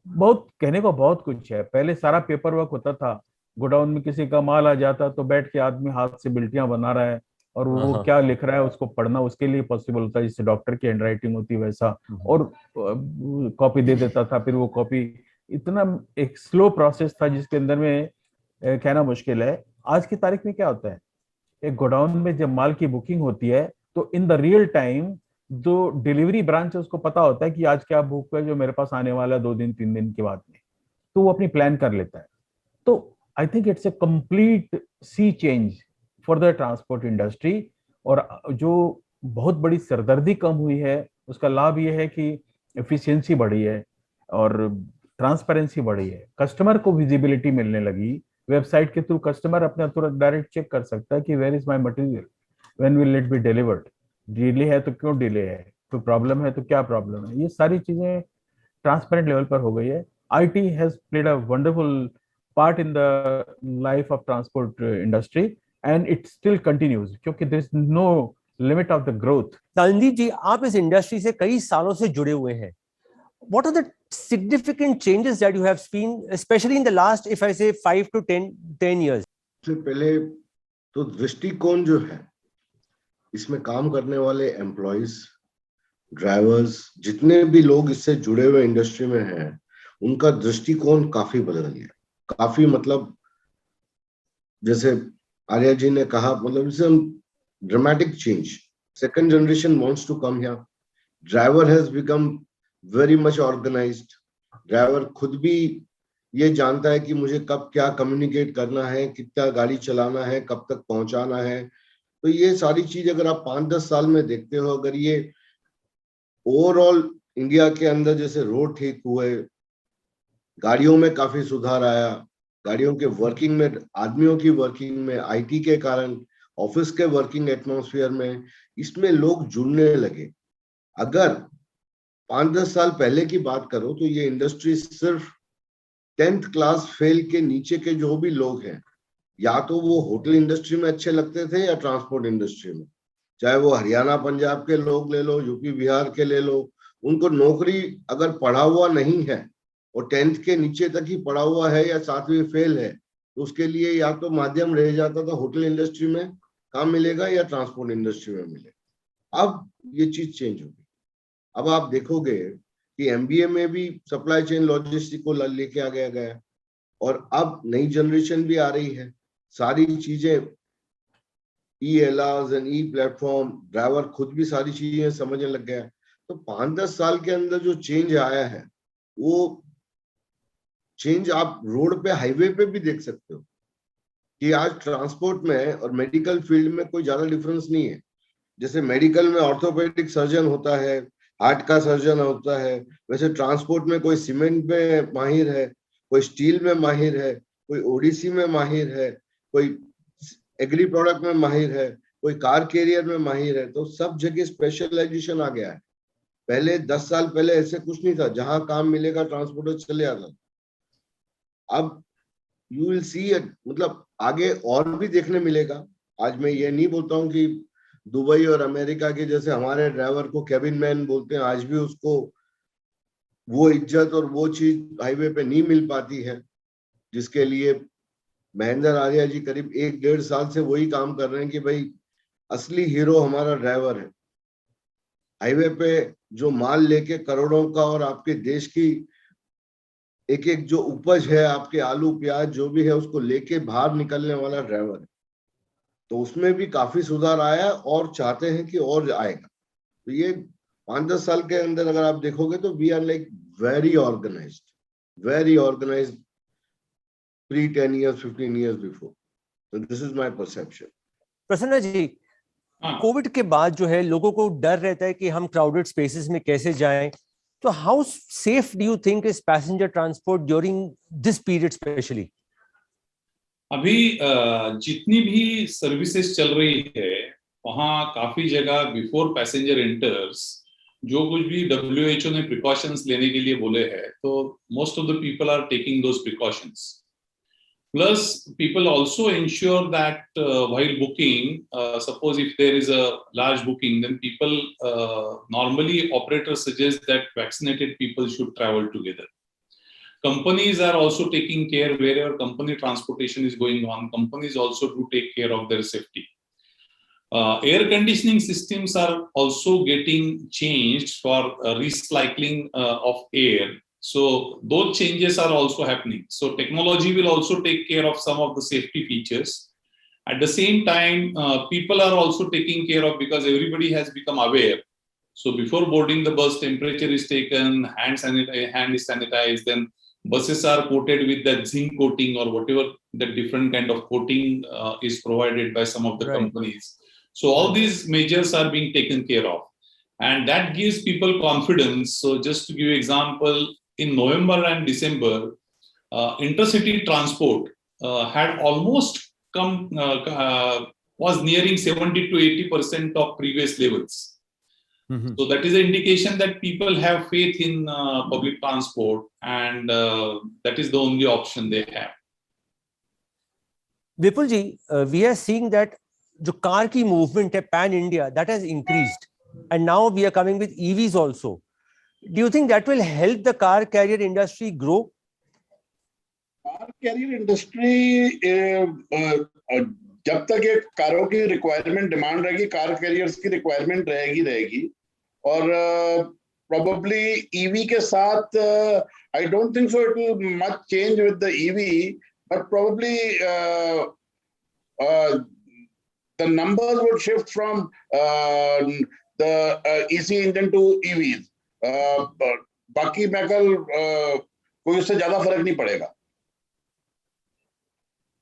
D: बहुत कहने को बहुत कुछ है। पहले सारा पेपर वर्क होता था, गोडाउन में किसी का माल आ जाता तो बैठ के आदमी हाथ से बिल्टियां बना रहा है और वो क्या लिख रहा है उसको पढ़ना उसके लिए पॉसिबल होता है, जिससे डॉक्टर की हैंडराइटिंग होती है वैसा, और कॉपी दे देता था, फिर वो कॉपी, इतना एक स्लो प्रोसेस था जिसके अंदर में कहना मुश्किल है। आज की तारीख में क्या होता है, एक गोडाउन में जब माल की बुकिंग होती है तो इन द रियल टाइम जो डिलीवरी ब्रांच है उसको पता होता है कि आज क्या बुक है जो मेरे पास आने वाला है 2 दिन 3 दिन के बाद में, तो वो अपनी प्लान कर लेता है। तो I think it's a complete sea change for the transport industry. और जो बहुत बड़ी सरदर्दी कम हुई है उसका लाभ ये है कि एफिशिएंसी बढ़ी है और ट्रांसपेरेंसी बढ़ी है, कस्टमर को विजिबिलिटी मिलने लगी। वेबसाइट के थ्रू कस्टमर अपना तुरंत डायरेक्ट चेक कर सकता है कि where is my material, when will it be delivered, delay है तो क्यों डिले है, कोई प्रॉब्लम है तो क्या प्रॉब्लम है, ये सारी चीजें ट्रांसपेरेंट लेवल पर हो गई है। IT has played a wonderful part in the life of transport industry and it still continues क्योंकि there is no limit of the growth.
C: तानदीप जी, आप इस इंडस्ट्री से कई सालों से जुड़े हुए हैं। What are the significant changes that you have seen, especially in the last, if I say 5 to 10 years?
G: सबसे पहले तो दृष्टिकोण जो है, इसमें काम करने वाले एम्प्लॉइज, ड्राइवर्स, जितने भी लोग इससे जुड़े हुए इंडस्ट्री में हैं, उनका दृष्टिकोण काफी बदल गया। काफी मतलब जैसे आर्या जी ने कहा, मतलब it's dramatic change. Second generation wants to come here. Driver has become very much organised. Driver खुद भी ये जानता है कि मुझे कब क्या कम्युनिकेट करना है, कितना गाड़ी चलाना है, कब तक पहुंचाना है। तो ये सारी चीज अगर आप 5-10 साल में देखते हो, अगर ये ओवरऑल इंडिया के अंदर जैसे रोड ठीक हुए, गाड़ियों में काफी सुधार आया, गाड़ियों के वर्किंग में, आदमियों की वर्किंग में, IT के कारण ऑफिस के वर्किंग एटमॉस्फेयर में, इसमें लोग जुड़ने लगे। अगर 5-10 साल पहले की बात करो तो ये इंडस्ट्री सिर्फ 10th क्लास फेल के नीचे के जो भी लोग हैं, या तो वो होटल इंडस्ट्री में अच्छे लगते थे या ट्रांसपोर्ट इंडस्ट्री में, चाहे वो हरियाणा पंजाब के लोग ले लो, यूपी बिहार के ले लो, उनको नौकरी अगर पढ़ा हुआ नहीं है और 10th के नीचे तक ही पढ़ा हुआ है या 7वीं फेल है, तो उसके लिए या तो माध्यम रह जाता था होटल इंडस्ट्री में काम मिलेगा या ट्रांसपोर्ट इंडस्ट्री में मिलेगा। अब ये चीज चेंज होगी। अब आप देखोगे कि MBA में भी सप्लाई चेन लॉजिस्टिक को लेके आ गया और अब नई जनरेशन भी आ रही है। सारी चीजें ELRs एंड प्लेटफॉर्म, ड्राइवर खुद भी सारी चीजें समझने लग गया। तो 5-10 साल के अंदर जो चेंज आया है, वो चेंज आप रोड पे, हाईवे पे भी देख सकते हो कि आज ट्रांसपोर्ट में और मेडिकल फील्ड में कोई ज्यादा डिफरेंस नहीं है। जैसे मेडिकल में ऑर्थोपेडिक सर्जन होता है, हार्ट का सर्जन होता है, वैसे ट्रांसपोर्ट में कोई सीमेंट में माहिर है, कोई स्टील में माहिर है, कोई ODC में माहिर है, कोई एग्री प्रोडक्ट में माहिर है, कोई कार कैरियर में माहिर है। तो सब जगह स्पेशलाइजेशन आ गया है। पहले 10 साल पहले ऐसे कुछ नहीं था, जहां काम मिलेगा ट्रांसपोर्टर चले आता। अब यू विल सी, मतलब आगे और भी देखने मिलेगा। आज मैं ये नहीं बोलता हूँ कि दुबई और अमेरिका के जैसे हमारे ड्राइवर को कैबिन मैन बोलते हैं, आज भी उसको वो इज्जत और वो चीज हाईवे पे नहीं मिल पाती है, जिसके लिए महेंद्र आर्या जी करीब 1-1.5 साल से वही काम कर रहे हैं कि भाई असली हीरो हमारा ड्राइवर है। हाईवे पे जो माल लेके करोड़ों का और आपके देश की एक एक जो उपज है, आपके आलू प्याज जो भी है, उसको लेके बाहर निकलने वाला ड्राइवर है। तो उसमें भी काफी सुधार आया और चाहते हैं कि और आएगा। तो ये 5-10 साल के अंदर अगर आप देखोगे तो we are like very organised pre 10 years, 15 years before. So this is my perception.
C: प्रसन्न जी, कोविड के बाद जो है लोगों को डर रहता है कि हम क्राउडेड स्पेसेस में कैसे जाएं, तो how safe do you think is passenger transport during this period specially?
E: अभी जितनी भी सर्विसेज चल रही है, वहाँ काफी जगह बिफोर पैसेंजर एंटर्स जो कुछ भी WHO ने प्रिकॉशंस लेने के लिए बोले हैं, तो most of the people are taking those precautions. Plus, people also ensure that while booking, suppose if there is a large booking, then people normally operators suggest that vaccinated people should travel together. Companies are also taking care wherever company transportation is going on. Companies also do take care of their safety. Air conditioning systems are also getting changed for recycling of air. So those changes are also happening. So technology will also take care of some of the safety features. At the same time, people are also taking care of, because everybody has become aware. So before boarding the bus, temperature is taken, hand is sanitized, then buses are coated with that zinc coating or whatever the different kind of coating is provided by some of the companies. So all these measures are being taken care of, and that gives people confidence. So just to give you example, in November and December, intercity transport had almost come was nearing 70 to 80% of previous levels. So that is an indication that people have faith in public transport, and that is the only option they have.
C: Vipul ji, we are seeing that the car ki movement hai pan India, that has increased, and now we are coming with EVs also. Do you think that will help the car carrier industry grow?
F: Car carrier industry जब तक ये कारों की requirement demand रहेगी, car carriers की requirement रहेगी और probably EV के साथ I don't think so it will much change with the EV, but probably the numbers would shift from the EC engine to EVs. बाकी मैं कल कोई उससे ज्यादा फर्क नहीं पड़ेगा.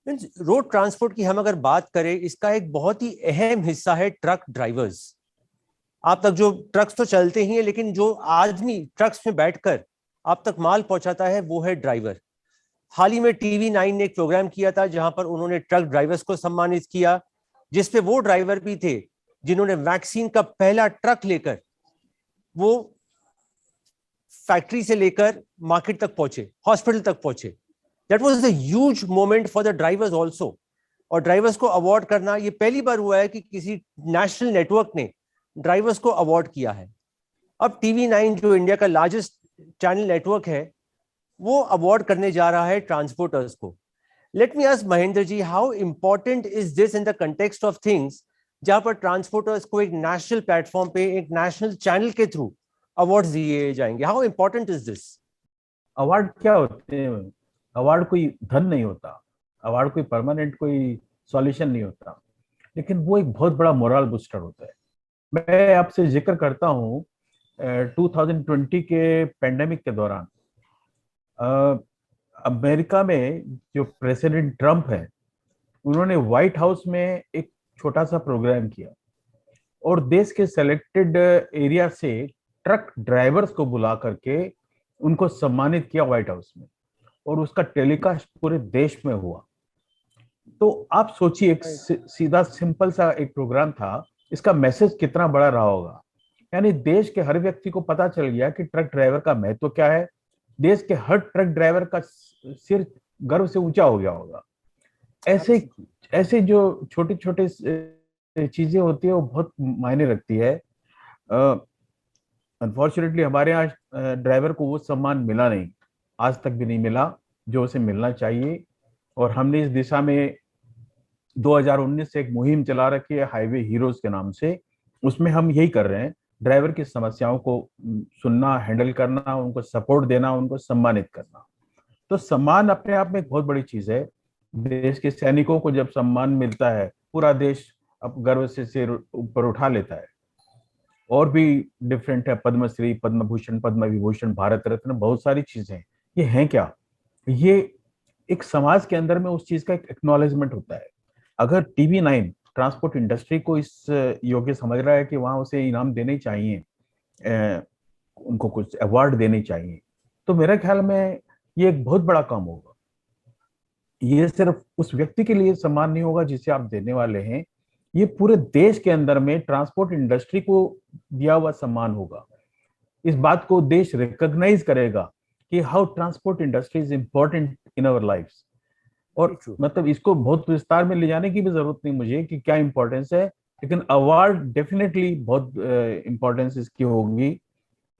C: रोड ट्रांसपोर्ट की हम अगर बात करें, इसका एक बहुत ही अहम हिस्सा है ट्रक ड्राइवर्स. आप तक जो ट्रक्स तो चलते ही हैं, लेकिन जो आदमी ट्रक्स में बैठकर आप तक माल पहुंचाता है वो है ड्राइवर. हाल ही में TV9 ने एक प्रोग्राम किया था जहां पर उन्होंने ट्रक ड्राइवर्स को सम्मानित किया, जिसपे वो ड्राइवर भी थे जिन्होंने वैक्सीन का पहला ट्रक लेकर वो फैक्ट्री से लेकर मार्केट तक पहुंचे, हॉस्पिटल तक पहुंचे. That was a huge moment for the drivers also. और ड्राइवर्स को अवार्ड करना, ये पहली बार हुआ है कि किसी नेशनल नेटवर्क ने ड्राइवर्स को अवार्ड किया है. अब TV9 जो इंडिया का लार्जेस्ट चैनल नेटवर्क है, वो अवार्ड करने जा रहा है ट्रांसपोर्टर्स को. Let me ask Mahendra ji, how important is this in the context of things, जहां पर ट्रांसपोर्टर्स को एक नेशनल प्लेटफॉर्म पे, एक नेशनल चैनल के थ्रू अवार्ड्स दिए जाएंगे. How important is this?
D: Award क्या होते हैं? अवार्ड कोई धन नहीं होता, अवार्ड कोई परमानेंट कोई सॉल्यूशन नहीं होता, लेकिन वो एक बहुत बड़ा मोरल बूस्टर होता है. मैं आपसे जिक्र करता हूँ 2020 के पेंडेमिक के दौरान अमेरिका में जो प्रेसिडेंट ट्रम्प है, उन्होंने व्हाइट हाउस में एक छोटा सा प्रोग्राम किया और देश के सेलेक्टेड एरिया से ट्रक ड्राइवर्स को बुला करके उनको सम्मानित किया व्हाइट हाउस में, और उसका टेलीकास्ट पूरे देश में हुआ. तो आप सोचिए, एक सीधा सिंपल सा एक प्रोग्राम था, इसका मैसेज कितना बड़ा रहा होगा. यानी देश के हर व्यक्ति को पता चल गया कि ट्रक ड्राइवर का महत्व क्या है. देश के हर ट्रक ड्राइवर का सिर गर्व से ऊंचा हो गया होगा. ऐसे जो छोटे छोटे चीजें होती है वो बहुत मायने रखती है. अनफॉर्चुनेटली हमारे यहाँ ड्राइवर को वो सम्मान मिला नहीं, आज तक भी नहीं मिला जो उसे मिलना चाहिए. और हमने इस दिशा में 2019 से एक मुहिम चला रखी है हाईवे हीरोज के नाम से. उसमें हम यही कर रहे हैं, ड्राइवर की समस्याओं को सुनना, हैंडल करना, उनको सपोर्ट देना, उनको सम्मानित करना. तो सम्मान अपने आप में एक बहुत बड़ी चीज है. देश के सैनिकों को जब सम्मान मिलता है, पूरा देश अब गर्व से सिर ऊपर उठा लेता है. और भी डिफरेंट है, पद्मश्री, पद्म भूषण, पद्म विभूषण, भारत रत्न, बहुत सारी चीजें. ये हैं क्या? ये एक समाज के अंदर में उस चीज का एक एक्नॉलेजमेंट होता है. अगर TV9 ट्रांसपोर्ट इंडस्ट्री को इस योग्य समझ रहा है कि वहां उसे इनाम देने चाहिए, उनको कुछ अवार्ड देने चाहिए, तो मेरे ख्याल में ये एक बहुत बड़ा काम होगा. ये सिर्फ उस व्यक्ति के लिए सम्मान नहीं होगा जिसे आप देने वाले हैं, ये पूरे देश के अंदर में ट्रांसपोर्ट इंडस्ट्री को दिया हुआ सम्मान होगा. इस बात को देश रिकॉग्नाइज करेगा कि how transport industry is important in our lifes. और मतलब इसको बहुत विस्तार में ले जाने की भी जरूरत नहीं मुझे कि क्या इंपॉर्टेंस है, लेकिन अवार्ड डेफिनेटली बहुत इंपॉर्टेंस इसकी होगी.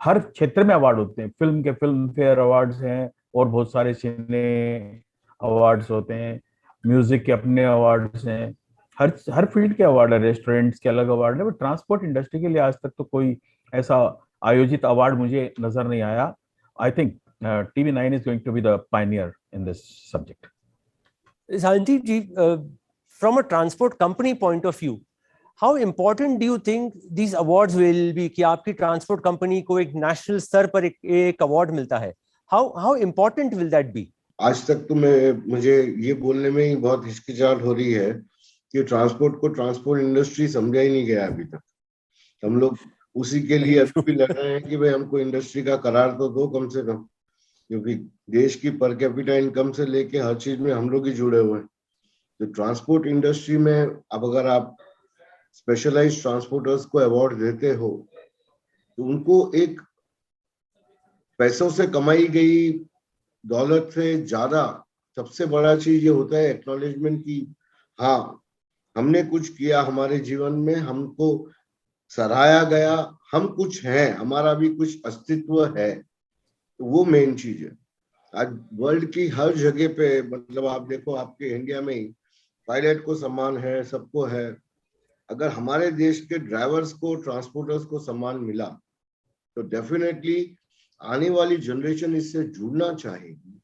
D: हर क्षेत्र में अवार्ड होते हैं, फिल्म के फिल्म फेयर अवार्ड्स हैं और बहुत सारे सिने अवार्ड्स होते हैं, म्यूजिक के अपने अवार्ड्स हैं, हर फील्ड के अवार्ड है, रेस्टोरेंट्स के अलग अवार्ड है. बट ट्रांसपोर्ट इंडस्ट्री के लिए आज तक तो कोई ऐसा आयोजित अवार्ड मुझे नजर नहीं आया. I think TV9 is going to be the pioneer in this subject.
C: Sanjeev ji, from a transport company point of view, how important do you think these awards will be? कि आपकी transport company को एक national स्तर पर एक award मिलता है. How important will that be?
G: आज तक तो मुझे ये बोलने में ही बहुत हिचकिचाहट हो रही है कि ट्रांसपोर्ट को ट्रांसपोर्ट इंडस्ट्री समझा ही नहीं गया अभी तक. हम लोग उसी के लिए अभी भी लड़ रहे हैं कि भाई हमको इंडस्ट्री का करार तो दो कम से कम, क्योंकि देश की पर कैपिटा इनकम से लेके हर चीज में हम लोग ही जुड़े हुए हैं. तो ट्रांसपोर्ट इंडस्ट्री में अब अगर आप स्पेशलाइज्ड ट्रांसपोर्टर्स को अवार्ड देते हो तो उनको एक पैसों से कमाई गई दौलत से ज्यादा सबसे बड़ा चीज ये होता है एक्नॉलेजमेंट की, हाँ हमने कुछ किया हमारे जीवन में, हमको सराहा गया, हम कुछ हैं, हमारा भी कुछ अस्तित्व है. तो वो मेन चीज है. आज वर्ल्ड की हर जगह पे मतलब आप देखो आपके इंडिया में ही पायलट को सम्मान है, सबको है. अगर हमारे देश के ड्राइवर्स को ट्रांसपोर्टर्स को सम्मान मिला तो डेफिनेटली आने वाली जनरेशन इससे जुड़ना चाहेगी,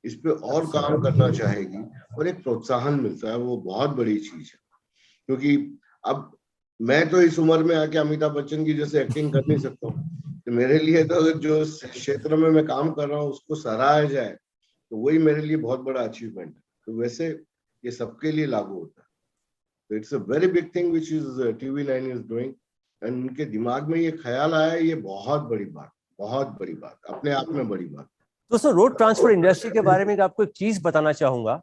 G: इस पे और काम करना चाहेगी और एक प्रोत्साहन मिलता है. वो बहुत बड़ी चीज है. क्योंकि अब मैं तो इस उम्र में आके अमिताभ बच्चन की जैसे एक्टिंग कर नहीं सकता हूँ, तो मेरे लिए तो जो क्षेत्र में मैं काम कर रहा हूँ उसको सराहा जाए तो वही मेरे लिए बहुत बड़ा अचीवमेंट है. तो वैसे ये सबके लिए लागू होता है. तो it's a very big thing which is TV9 is doing. And उनके दिमाग में ये ख्याल आया, ये बहुत बड़ी बात, अपने आप में बड़ी बात.
C: दोस्तों, रोड ट्रांसपोर्ट इंडस्ट्री के बारे में आपको एक चीज बताना चाहूंगा.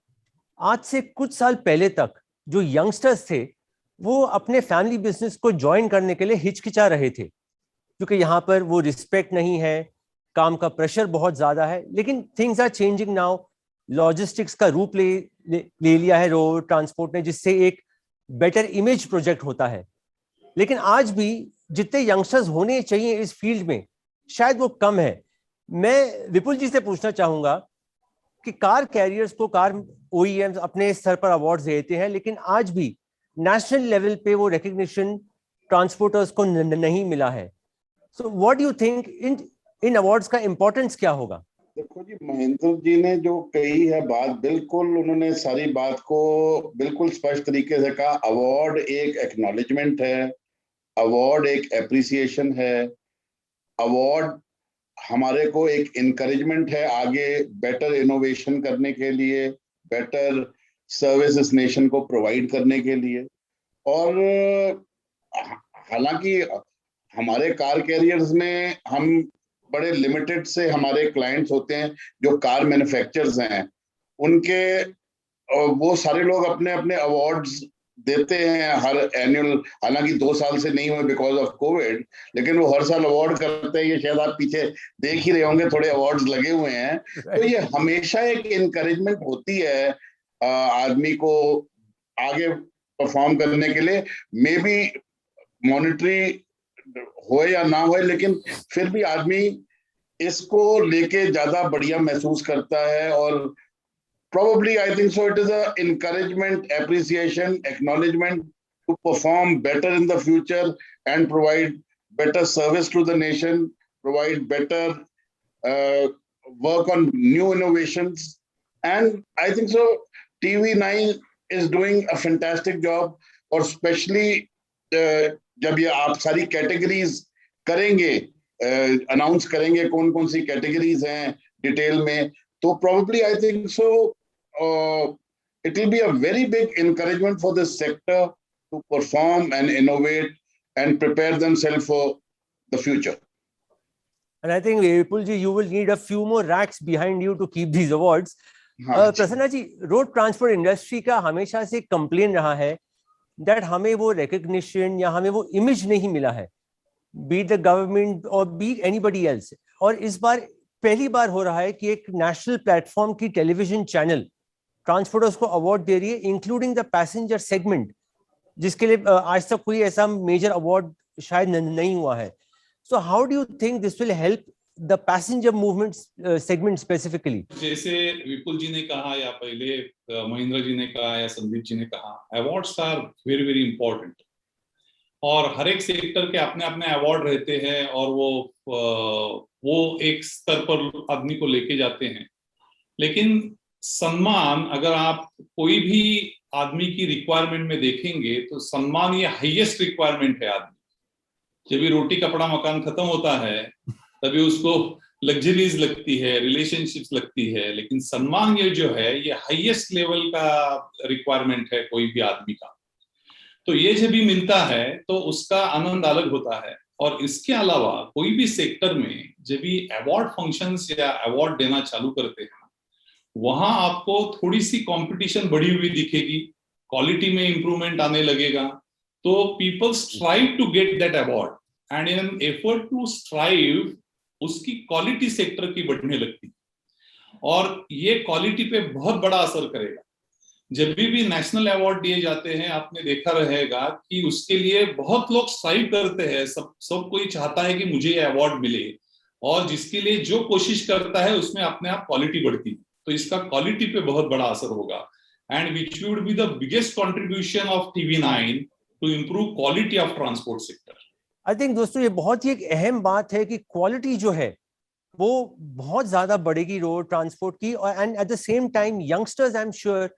C: आज से कुछ साल पहले तक जो यंगस्टर्स थे वो अपने फैमिली बिजनेस को ज्वाइन करने के लिए हिचकिचा रहे थे, क्योंकि यहाँ पर वो रिस्पेक्ट नहीं है, काम का प्रेशर बहुत ज्यादा है. लेकिन things are changing now. Logistics का रूप ले लिया है रोड ट्रांसपोर्ट ने, जिससे एक बेटर इमेज प्रोजेक्ट होता है. लेकिन आज भी जितने यंगस्टर्स होने चाहिए इस फील्ड में शायद वो कम है. मैं विपुल जी से पूछना चाहूंगा कि कार कैरियर्स को कार OEMs अपने स्तर पर अवार्ड्स देते हैं, लेकिन आज भी नेशनल लेवल पे वो रिकग्निशन ट्रांसपोर्टर्स को नहीं मिला है. So what do you think in awards का इंपॉर्टेंस क्या होगा?
F: देखो जी, महेंद्र जी ने जो कही है बात, बिल्कुल उन्होंने सारी बात को बिल्कुल स्पष्ट तरीके से कहा. अवार्ड एक एक्नॉलेजमेंट है, अवार्ड एक एप्रिसिएशन है, अवार्ड हमारे को एक इनकरेजमेंट है आगे बेटर इनोवेशन करने के लिए, बेटर सर्विस इस नेशन को प्रोवाइड करने के लिए. और हालांकि हमारे कार कैरियर्स में हम बड़े लिमिटेड से हमारे क्लाइंट्स होते हैं जो कार मैन्युफैक्चरर्स हैं, उनके वो सारे लोग अपने अपने अवार्ड्स देते हैं हर एनुअल. हालांकि 2 साल से नहीं हुए बिकॉज ऑफ कोविड, लेकिन वो हर साल अवार्ड करते हैं. ये शायद आप पीछे देख ही रहे होंगे, थोड़े अवार्ड्स लगे हुए हैं. तो ये हमेशा एक इनकरेजमेंट होती है आदमी को आगे परफॉर्म करने के लिए. मे बी मॉनिटरी हो या ना हो, लेकिन फिर भी आदमी इसको लेके ज्यादा बढ़िया महसूस करता है. और probably I think so it is a encouragement, appreciation, acknowledgement to perform better in the future and provide better service to the nation, provide better work on new innovations. And I think so TV9 is doing a fantastic job. और especially जब ये आप सारी categories करेंगे, announce करेंगे कौन कौन सी categories हैं डिटेल में, तो probably I think so it will be a very big encouragement for this sector to perform and innovate and prepare themselves for the future.
C: And I think Vipul ji, you will need a few more racks behind you to keep these awards. Prasanna ji, road transport industry का हमेशा से complain रहा है that हमें वो recognition या हमें वो इमेज नहीं मिला है, बी द गवर्नमेंट और बी एनीबडी एल्स. और इस बार पहली बार हो रहा है कि एक नेशनल प्लेटफॉर्म की टेलीविजन चैनल ट्रांसपोर्टर्स को अवार्ड दे रही है, इंक्लूडिंग द पैसेंजर सेगमेंट, जिसके लिए आज तक कोई ऐसा मेजर अवार्ड शायद नहीं हुआ है. So how do you think this will help the passenger movement segment specifically?
E: जैसे विपुल जी ने कहा या पहले महेंद्र जी ने कहा या संदीप जी ने कहा, awards are very very important. और हर एक सेक्टर के अपने अपने अवार्ड रहते हैं और वो एक स्तर पर आदमी को लेके जाते हैं. लेकिन सम्मान, अगर आप कोई भी आदमी की रिक्वायरमेंट में देखेंगे तो सम्मान ये हाईएस्ट रिक्वायरमेंट है आदमी। जब भी रोटी कपड़ा मकान खत्म होता है तभी उसको लग्जरीज लगती है, रिलेशनशिप्स लगती है, लेकिन सम्मान ये जो है ये हाईएस्ट लेवल का रिक्वायरमेंट है कोई भी आदमी का। तो ये जब भी मिलता है तो उसका आनंद अलग होता है। और इसके अलावा कोई भी सेक्टर में जब भी अवार्ड फंक्शंस या अवार्ड देना चालू करते हैं वहां आपको थोड़ी सी कंपटीशन बढ़ी हुई दिखेगी, क्वालिटी में इंप्रूवमेंट आने लगेगा, तो people strive to get that award and in an effort to strive उसकी क्वालिटी सेक्टर की बढ़ने लगती है और ये क्वालिटी पे बहुत बड़ा असर करेगा। जब भी नेशनल अवार्ड दिए जाते हैं आपने देखा रहेगा कि उसके लिए बहुत लोग स्ट्राइव करते हैं, सब कोई चाहता है कि मुझे ये अवार्ड मिले, और जिसके लिए जो कोशिश करता है उसमें अपने आप क्वालिटी बढ़ती है। तो इसका क्वालिटी पे बहुत बड़ा असर होगा and which would be the biggest contribution of TV9 to improve quality of transport sector.
C: I think दोस्तों ये बहुत ही एक अहम बात है कि क्वालिटी जो है वो बहुत ज्यादा बढ़ेगी रोड ट्रांसपोर्ट की, और and at the same time youngsters I am sure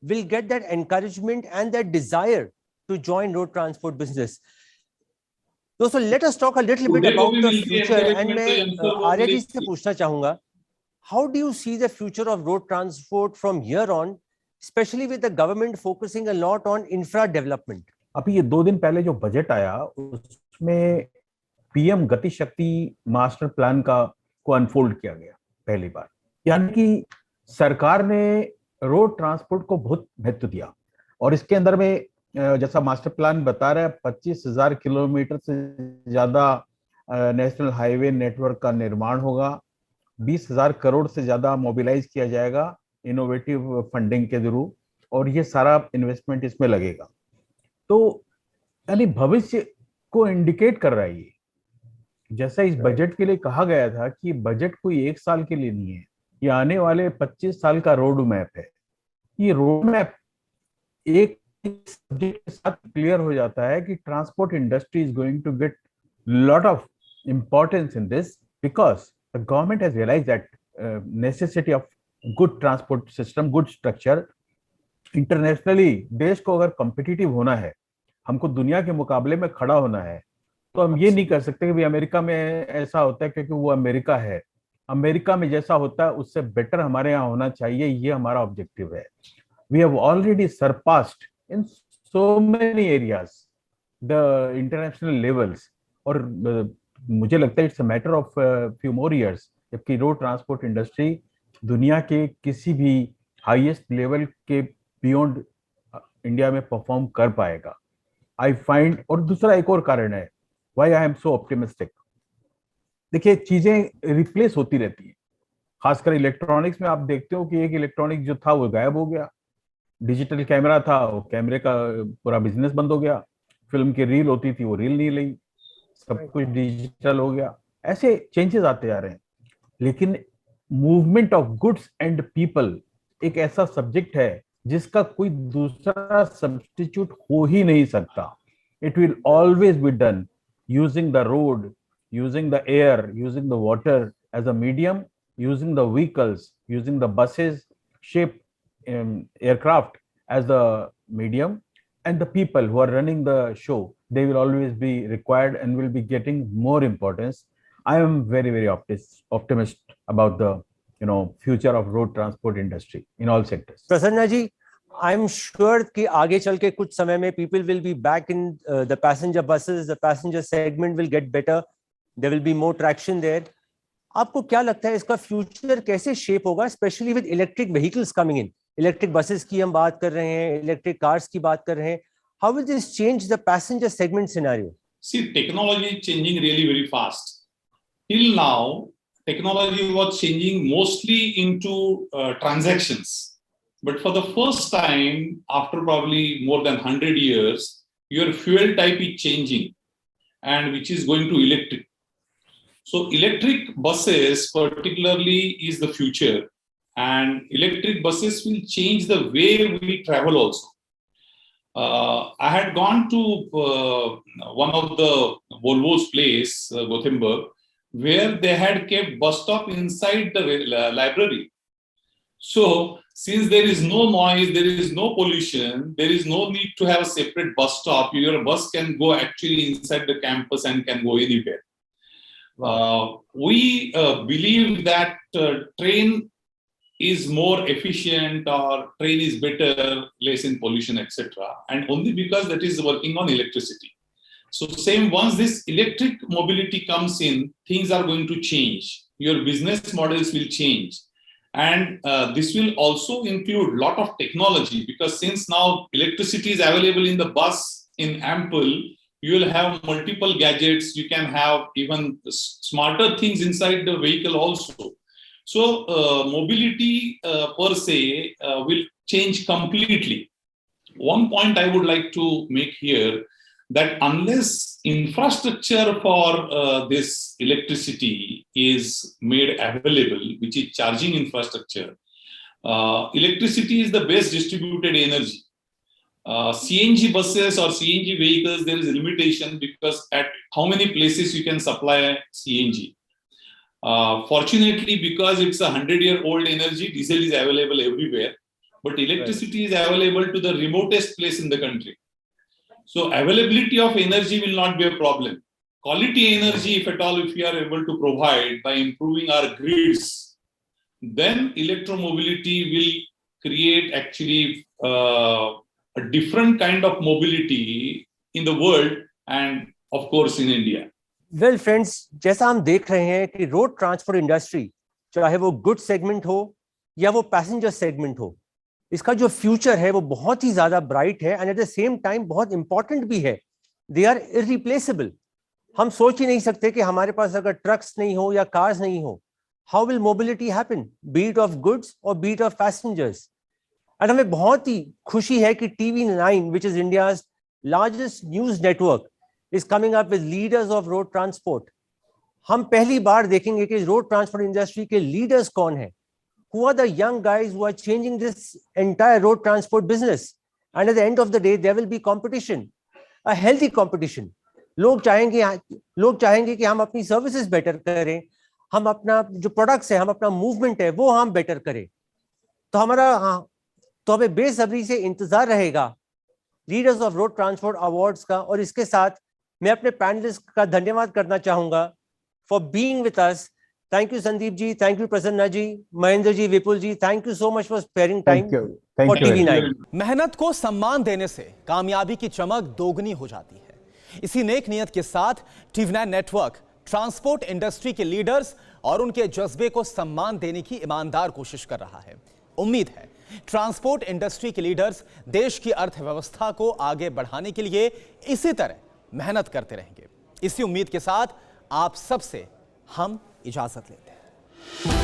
C: will get that encouragement and that desire to join road transport business. दोस्तों let us talk a little bit about the future and मैं आर्या जी से पूछना चाहूंगा, how do you see the future of road transport from here on, especially with the government focusing a lot on infra development?
D: अभी ये 2 दिन पहले जो budget आया उसमें PM गति शक्ति मास्टर प्लान को अनफोल्ड किया गया पहली बार, यानी कि सरकार ने रोड ट्रांसपोर्ट को बहुत महत्व दिया। और इसके अंदर में जैसा मास्टर प्लान बता रहा है 25,000 किलोमीटर से ज्यादा नेशनल हाईवे नेटवर्क का निर्माण होगा, 20,000 करोड़ से ज्यादा मोबिलाइज किया जाएगा इनोवेटिव फंडिंग के थ्रू, और ये सारा इन्वेस्टमेंट इसमें लगेगा। तो यानी भविष्य को इंडिकेट कर रहा है ये। जैसा इस बजट के लिए कहा गया था कि बजट कोई 1 साल के लिए नहीं है, ये आने वाले 25 साल का रोड मैप है। ये रोड मैप एक सब्जेक्ट के साथ क्लियर हो जाता है कि transport industry is going to get lot of importance in this because the government has realised that necessity of good transport system, good structure. Internationally देश को अगर कॉम्पिटिटिव होना है, हमको दुनिया के मुकाबले में खड़ा होना है, तो हम ये नहीं कर सकते कि भाई अमेरिका में ऐसा होता है क्योंकि वो अमेरिका है। अमेरिका में जैसा होता है उससे बेटर हमारे यहाँ होना चाहिए, ये हमारा ऑब्जेक्टिव है। We have already surpassed in so many areas the international levels, और मुझे लगता है it's a matter of few more years जबकि रोड ट्रांसपोर्ट इंडस्ट्री दुनिया के किसी भी हाईएस्ट लेवल के बियॉन्ड इंडिया में परफॉर्म कर पाएगा। आई फाइंड, और दूसरा एक और कारण है why I am so optimistic. देखिए चीजें रिप्लेस होती रहती हैं, खासकर इलेक्ट्रॉनिक्स में आप देखते हो कि एक इलेक्ट्रॉनिक जो था वो गायब हो गया, डिजिटल कैमरा था वो कैमरे का पूरा बिजनेस बंद हो गया, फिल्म की रील होती थी वो रील नहीं लगी, सब कुछ डिजिटल हो गया। ऐसे चेंजेस आते जा रहे हैं, लेकिन movement of goods and people एक ऐसा सब्जेक्ट है जिसका कोई दूसरा सब्स्टिट्यूट हो ही नहीं सकता। It will always be done using the road, using the air, using the water as a medium, using the vehicles, using the buses, ship, aircraft as the medium, and the people who are running the show, they will always be required and will be getting more importance. I am very, very optimistic about the future of road transport industry in all sectors.
C: Prasanna ji, I'm sure कि आगे चल के कुछ समय में people will be back in the passenger buses, the passenger segment will get better. There will be more traction there. आपको क्या लगता है इसका फ्यूचर कैसे शेप होगा, specially with electric vehicles coming in? Electric buses की हम बात कर रहे हैं, इलेक्ट्रिक कार्स की बात कर रहे हैं. How will this change the passenger segment scenario?
E: See, technology is changing really very fast. Till now, technology was changing mostly into transactions. But for the first time, after probably more than 100 years, your fuel type is changing, and which is going to electric. So electric buses particularly is the future, and electric buses will change the way we travel also. I had gone to one of the Volvo's place, Gothenburg, where they had kept bus stop inside the library. So, since there is no noise, there is no pollution, there is no need to have a separate bus stop. Your bus can go actually inside the campus and can go anywhere. We believe that train is more efficient, or train is better, less in pollution, etc. And only because that is working on electricity. So same, once this electric mobility comes in, things are going to change. Your business models will change. And this will also include a lot of technology, because since now electricity is available in the bus in ample, you will have multiple gadgets. You can have even smarter things inside the vehicle also. So mobility per se will change completely. One point I would like to make here, that unless infrastructure for this electricity is made available, which is charging infrastructure, electricity is the best distributed energy. CNG buses or CNG vehicles, there is a limitation because at how many places you can supply CNG. Fortunately, because it's a 100-year-old energy, diesel is available everywhere, but electricity is available to the remotest place in the country. So availability of energy will not be a problem. Quality energy, if at all, if we are able to provide by improving our grids, then electromobility will create actually a different kind of mobility in the world and of course in India.
C: Well, friends, जैसा हम देख रहे हैं कि road transport industry, चाहे वो good segment हो या वो पैसेंजर सेगमेंट हो, इसका जो फ्यूचर है वो बहुत ही ज्यादा ब्राइट है and at the same time बहुत इंपॉर्टेंट भी है. They are irreplaceable. हम सोच ही नहीं सकते कि हमारे पास अगर ट्रक्स नहीं हो या कार्स नहीं हो, how will mobility happen, be it of goods और be it of passengers. And हमें बहुत ही खुशी है कि TV9, which is India's largest news network, is coming up with leaders of road transport. हम पहली बार देखेंगे कि रोड ट्रांसपोर्ट इंडस्ट्री के लीडर्स कौन हैं. Who are the young guys who are changing this entire road transport business? And at the end of the day, there will be competition, a healthy competition. लोग चाहेंगे कि हम अपनी services better करें, हम अपना जो प्रोडक्ट्स है, हम अपना मूवमेंट है, वो हम बेटर करें. तो हमें बेसब्री से इंतजार रहेगा leaders of road transport awards का. और इसके साथ मैं अपने पैनलिस्ट का धन्यवाद करना चाहूंगा for being with us. Thank you, Sandeep ji. Thank you, Prasanna ji, Mahendra ji, Vipul ji. Thank you so much for sparing time for TV9.
A: मेहनत को सम्मान देने से कामयाबी की चमक दोगुनी हो जाती है. इसी नेक नियत के साथ TV9 नेटवर्क ट्रांसपोर्ट इंडस्ट्री के लीडर्स और उनके जज्बे को सम्मान देने की ईमानदार कोशिश कर रहा है. उम्मीद है ट्रांसपोर्ट इंडस्ट्री के लीडर्स देश की अर्थव्यवस्था को आगे बढ़ाने के लिए इसी तरह मेहनत करते रहेंगे. इसी उम्मीद के साथ आप सबसे हम इजाजत लेते हैं.